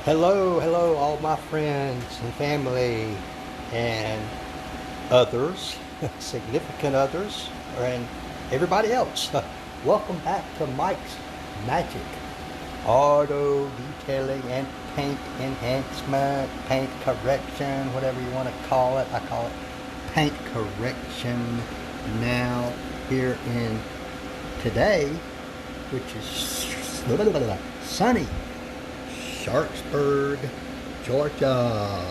Hello, all my friends and family and others, significant others, and everybody else. Welcome back to Mike's Magic Auto Detailing and Paint Enhancement, Paint Correction, whatever you want to call it. I call it Paint Correction now here in today, which is sunny Sharpsburg, Georgia.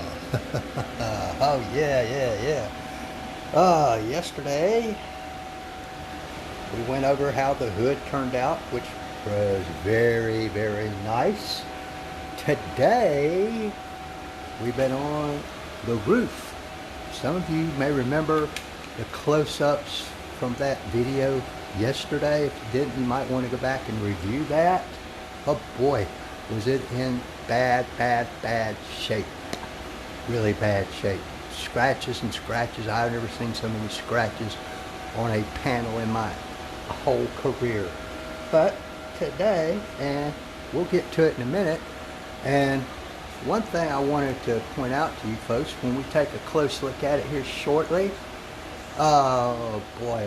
Oh yeah. Yesterday we went over how the hood turned out, which was very nice. Today we've been on the roof. Some of you may remember the close-ups from that video yesterday. If you didn't, you might want to go back and review that. Oh boy, was it in bad shape. Really bad shape. Scratches and scratches. I've never seen so many scratches on a panel in my whole career. But today, and we'll get to it in a minute, and one thing I wanted to point out to you folks when we take a close look at it here shortly, oh boy.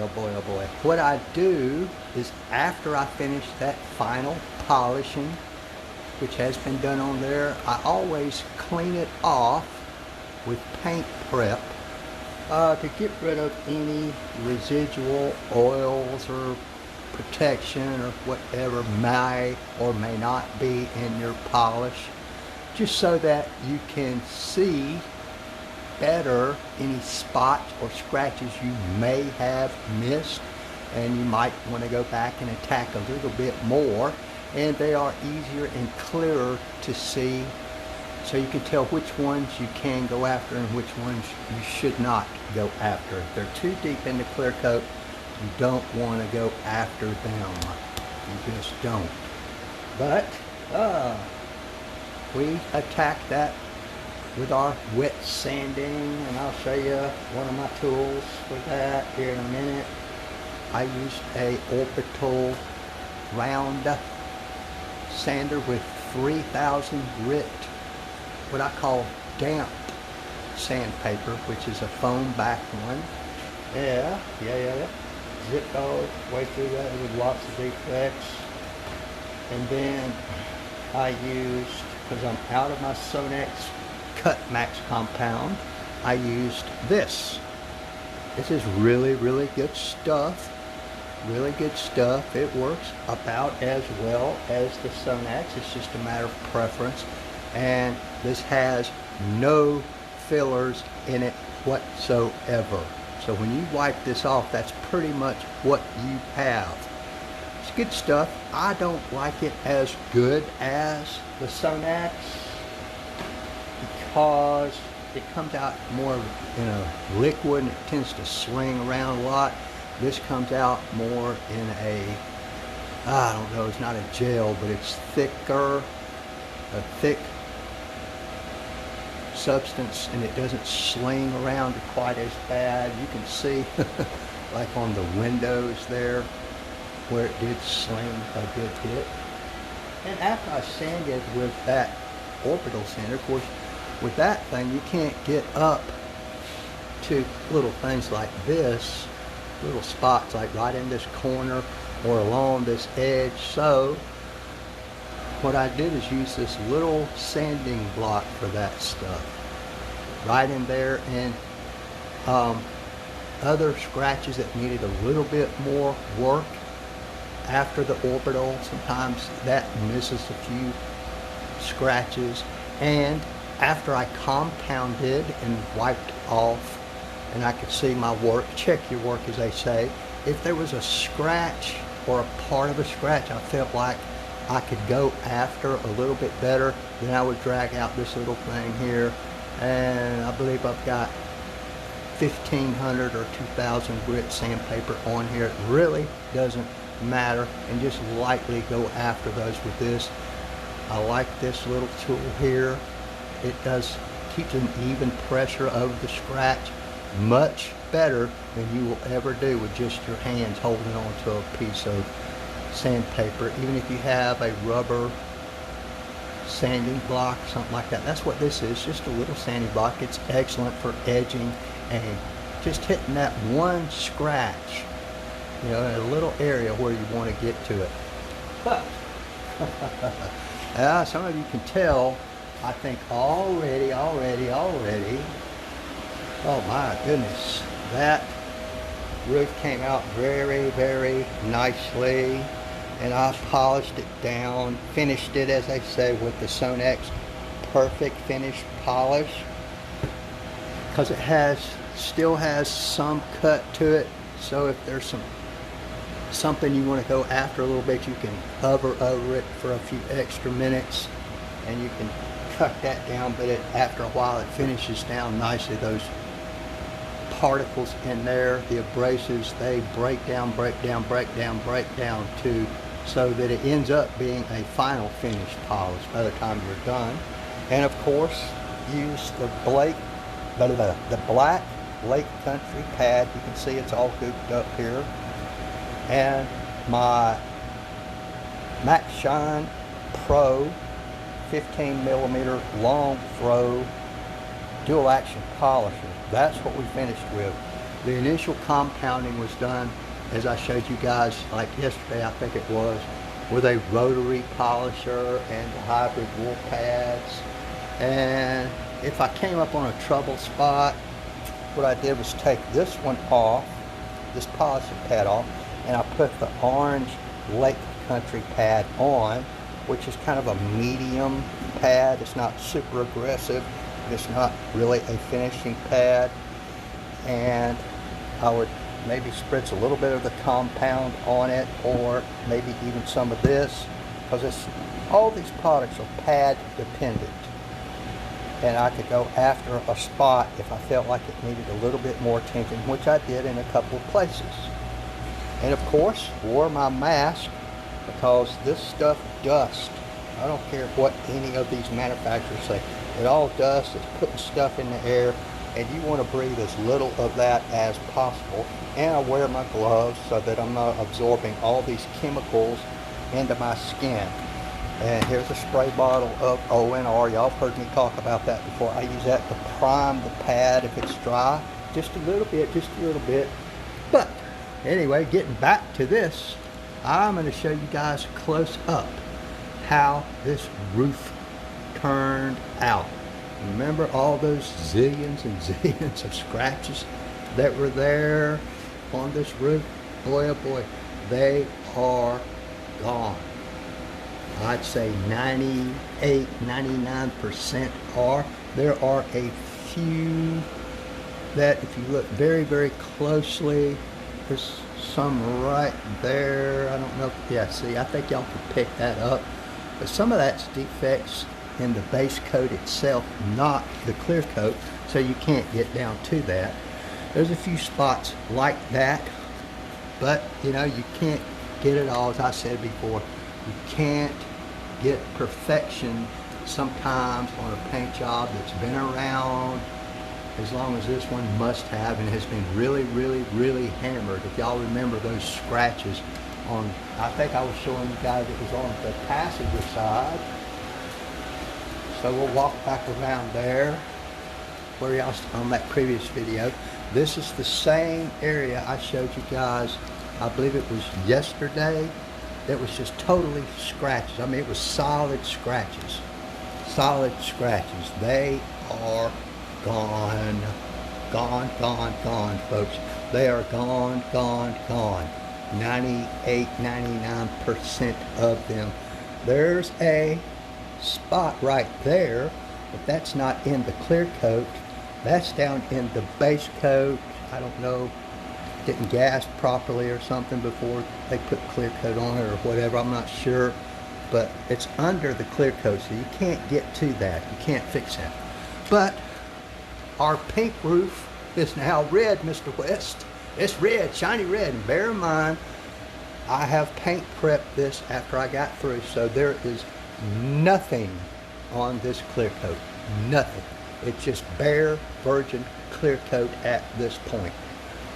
What I do is after I finish that final polishing, which has been done on there, I always clean it off with paint prep to get rid of any residual oils or protection or whatever may or may not be in your polish, just so that you can see better any spots or scratches you may have missed, and you might want to go back and attack a little bit more, and they are easier and clearer to see, so you can tell which ones you can go after and which ones you should not go after. If they're too deep in the clear coat, you don't want to go after them. You just don't. But we attack that with our wet sanding, and I'll show you one of my tools for that here in a minute. I used a orbital round sander with 3000 grit, what I call damp sandpaper, which is a foam backed one. Yeah. Zipped all the way through that with lots of defects. And then I used, because I'm out of my Sonex Cut Max compound, I used this. This is really good stuff. Really good stuff. It works about as well as the Sonex. It's just a matter of preference. And this has no fillers in it whatsoever. So when you wipe this off, that's pretty much what you have. It's good stuff. I don't like it as good as the Sonex because it comes out more in a liquid and it tends to sling around a lot. This comes out more in a, I don't know, it's not a gel, but it's thicker, a thick substance, and it doesn't sling around quite as bad. You can see, like on the windows there, where it did sling a good bit. And after I sanded with that orbital sander, of course, with that thing, you can't get up to little things like this, little spots like right in this corner or along this edge. So what I did is use this little sanding block for that stuff right in there, and other scratches that needed a little bit more work after the orbital, sometimes that misses a few scratches. And after I compounded and wiped off and I could see my work, check your work as they say, if there was a scratch or a part of a scratch I felt like I could go after a little bit better, then I would drag out this little thing here, and I believe I've got 1500 or 2000 grit sandpaper on here. It really doesn't matter, and just lightly go after those with this. I like this little tool here. It does keep an even pressure of the scratch, much better than you will ever do with just your hands holding onto a piece of sandpaper. Even if you have a rubber sanding block, something like that. That's what this is, just a little sanding block. It's excellent for edging and just hitting that one scratch, you know, in a little area where you want to get to it. But some of you can tell, I think already, oh my goodness, that roof came out very, very nicely, and I polished it down, finished it, as I say, with the Sonex Perfect Finish polish, because it still has some cut to it. So if there's something you want to go after a little bit, you can hover over it for a few extra minutes and you can cut that down. But after a while it finishes down nicely. Those particles in there, the abrasives, they break down too, so that it ends up being a final finished polish by the time you're done. And of course, use the black Lake Country pad. You can see it's all gooped up here. And my Max Shine Pro 15mm long throw dual action polisher. That's what we finished with. The initial compounding was done, as I showed you guys like yesterday, I think it was, with a rotary polisher and the hybrid wool pads. And if I came up on a trouble spot, what I did was take this one off, this polishing pad off, and I put the orange Lake Country pad on, which is kind of a medium pad. It's not super aggressive. It's not really a finishing pad. And I would maybe spritz a little bit of the compound on it, or maybe even some of this, because all these products are pad dependent. And I could go after a spot if I felt like it needed a little bit more attention, which I did in a couple of places. And of course, wore my mask, because this stuff dusts. I don't care what any of these manufacturers say. It all dusts. It's putting stuff in the air, and you want to breathe as little of that as possible. And I wear my gloves so that I'm not absorbing all these chemicals into my skin. And here's a spray bottle of ONR. Y'all have heard me talk about that before. I use that to prime the pad if it's dry. Just a little bit. But anyway, getting back to this, I'm going to show you guys close up how this roof turned out. Remember all those zillions and zillions of scratches that were there on this roof? Boy, oh boy, they are gone. I'd say 98, 99% are. There are a few that, if you look very, very closely, there's some right there. I don't know. Yeah, see, I think y'all can pick that up. But some of that's defects in the base coat itself, not the clear coat, so you can't get down to that. There's a few spots like that, but you know, you can't get it all. As I said before, you can't get perfection sometimes on a paint job that's been around as long as this one must have, and has been really, really, really hammered. If y'all remember those scratches on, I think I was showing you guys, it was on the passenger side. So we'll walk back around there where y'all on that previous video. This is the same area I showed you guys, I believe it was yesterday. It was just totally scratches. I mean, it was solid scratches. Solid scratches. They are gone. Gone, folks. They are gone. 98, 99% of them. There's a spot right there, but that's not in the clear coat. That's down in the base coat. I don't know, getting gassed properly or something before they put clear coat on it or whatever. I'm not sure, but it's under the clear coat, so you can't get to that. You can't fix that. But our pink roof is now red, Mr. West. It's red, shiny red. And bear in mind, I have paint prepped this after I got through, so there is nothing on this clear coat. Nothing. It's just bare virgin clear coat at this point.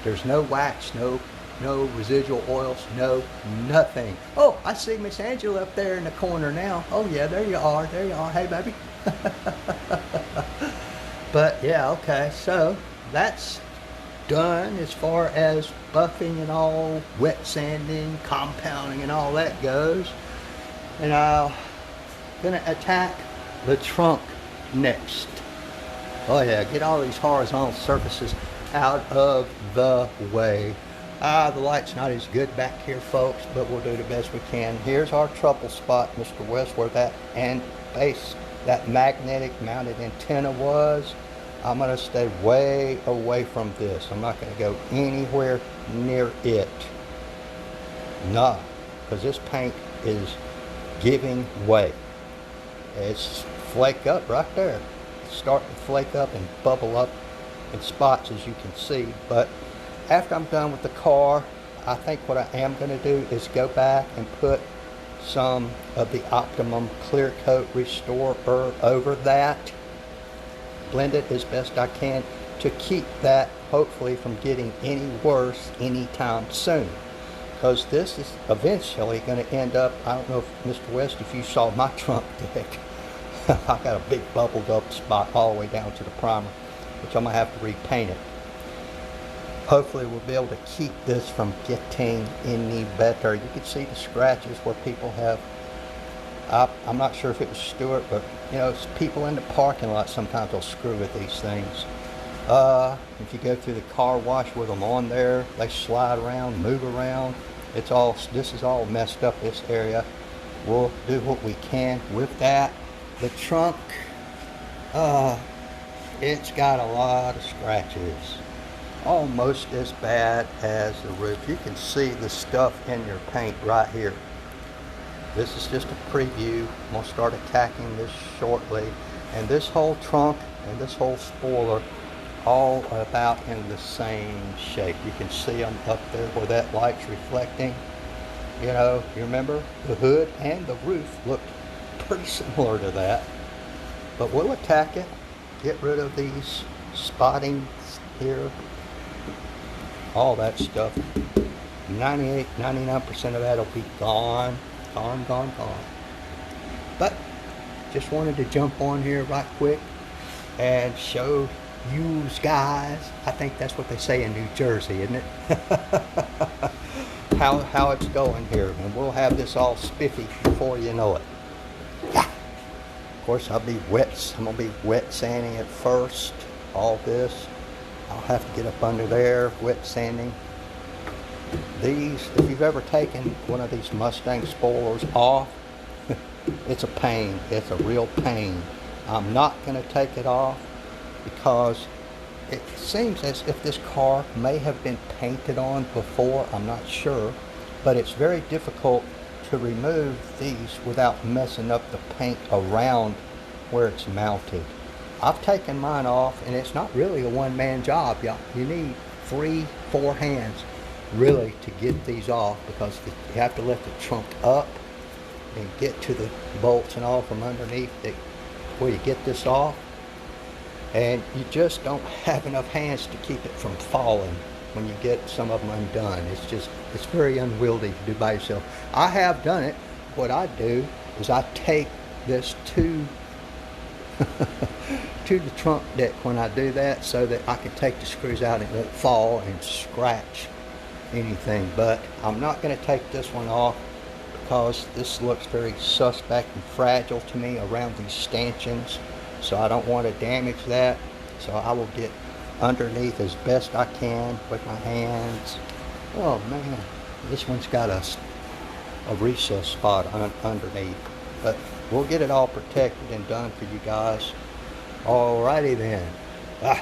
There's no wax, no no residual oils, no nothing. Oh, I see Miss Angela up there in the corner now. Oh yeah, there you are, there you are. Hey baby. But yeah, okay, so that's done as far as buffing and all, wet sanding, compounding and all that goes. And I'm gonna attack the trunk next. Oh yeah, get all these horizontal surfaces out of the way. The light's not as good back here, folks, but we'll do the best we can. Here's our trouble spot, Mr. West, where that that magnetic mounted antenna was. I'm gonna stay way away from this. I'm not gonna go anywhere near it. No, because this paint is giving way. It's flake up right there. It's starting to flake up and bubble up in spots, as you can see. But after I'm done with the car, I think what I am going to do is go back and put some of the Optimum Clear Coat Restorer over that. Blend it as best I can to keep that hopefully from getting any worse anytime soon. Because this is eventually going to end up, I don't know if Mr. West, if you saw my trunk deck, I got a big bubbled up spot all the way down to the primer, which I'm going to have to repaint it. Hopefully we'll be able to keep this from getting any better. You can see the scratches where people have, I'm not sure if it was Stuart, but you know, it's people in the parking lot sometimes will screw with these things. If you go through the car wash with them on there, they slide around, move around. This is all messed up, this area. We'll do what we can with that. The trunk, it's got a lot of scratches. Almost as bad as the roof. You can see the stuff in your paint right here. This is just a preview. I'm going to start attacking this shortly. And this whole trunk and this whole spoiler all about in the same shape. You can see them up there where that light's reflecting. You know, you remember the hood and the roof looked pretty similar to that. But we'll attack it, get rid of these spottings here, all that stuff. 99% of that will be gone. Gone. But just wanted to jump on here right quick and show you guys, I think that's what they say in New Jersey, isn't it? how it's going here. And we'll have this all spiffy before you know it. Of course, I'm gonna be wet sanding it first, all this. I'll have to get up under there, wet sanding. These, if you've ever taken one of these Mustang spoilers off, it's a pain. It's a real pain. I'm not going to take it off because it seems as if this car may have been painted on before. I'm not sure, but it's very difficult to remove these without messing up the paint around where it's mounted. I've taken mine off, and it's not really a one-man job, y'all. You need 3-4 hands really to get these off, because you have to lift the trunk up and get to the bolts and all from underneath where you get this off, and you just don't have enough hands to keep it from falling when you get some of them undone. It's very unwieldy to do by yourself. I have done it. What I do is I take this to to the trunk deck when I do that, so that I can take the screws out and it won't fall and scratch anything. But I'm not going to take this one off because this looks very suspect and fragile to me around these stanchions, so I don't want to damage that. So I will get underneath as best I can with my hands. Oh man, this one's got a recess spot underneath, but we'll get it all protected and done for you guys. Alrighty then. Now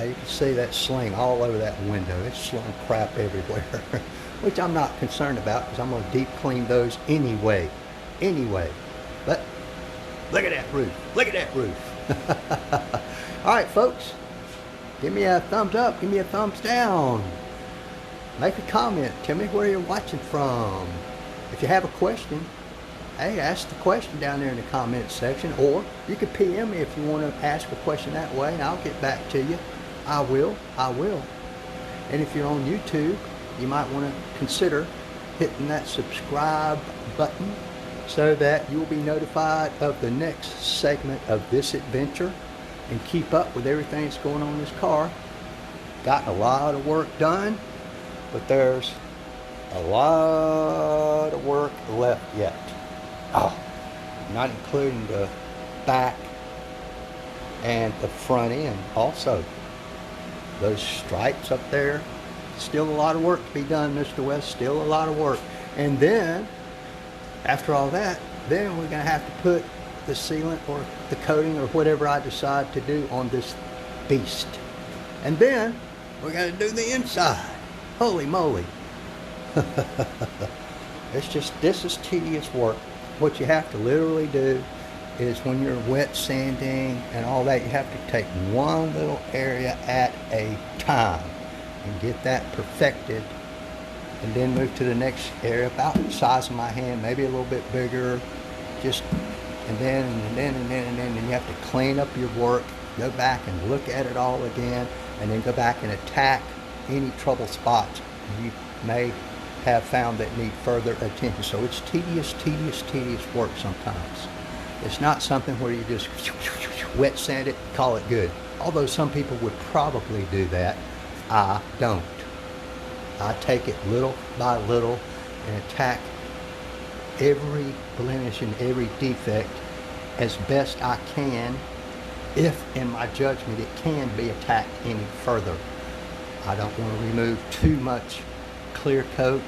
you can see that sling all over that window. It's slung crap everywhere, which I'm not concerned about because I'm going to deep clean those anyway. But look at that roof. Look at that roof. Alright folks, give me a thumbs up, give me a thumbs down. Make a comment, tell me where you're watching from. If you have a question, hey, ask the question down there in the comments section, or you can PM me if you want to ask a question that way, and I'll get back to you. I will. And if you're on YouTube, you might want to consider hitting that subscribe button so that you will be notified of the next segment of this adventure and keep up with everything that's going on in this car. Got a lot of work done, but there's a lot of work left yet. Oh, not including the back and the front end also. Those stripes up there, still a lot of work to be done, Mr. West, still a lot of work. And then, after all that, then we're going to have to put the sealant or the coating or whatever I decide to do on this beast. And then, we're going to do the inside. Holy moly. This is tedious work. What you have to literally do is when you're wet sanding and all that, you have to take one little area at a time and get that perfected, and then move to the next area about the size of my hand, maybe a little bit bigger, and then you have to clean up your work, go back and look at it all again, and then go back and attack any trouble spots you may have found that need further attention. So it's tedious work sometimes. It's not something where you just wet sand it, call it good. Although some people would probably do that, I don't. I take it little by little and attack every blemish and every defect as best I can, if in my judgment it can be attacked any further. I don't want to remove too much clear coat.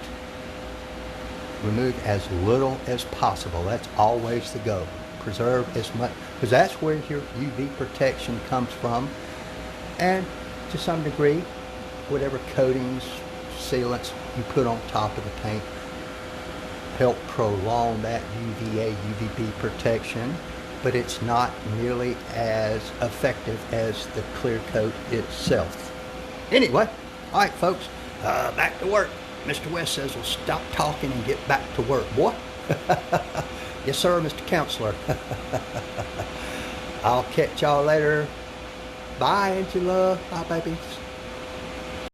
Remove as little as possible. That's always the goal. Preserve as much, because that's where your UV protection comes from, and to some degree whatever coatings, sealants you put on top of the paint help prolong that UVA, UVB protection, but it's not nearly as effective as the clear coat itself. Anyway, all right folks, back to work. Mr. West says we'll stop talking and get back to work, boy. Yes, sir, Mr. Counselor. I'll catch y'all later. Bye, Angela. Bye, baby.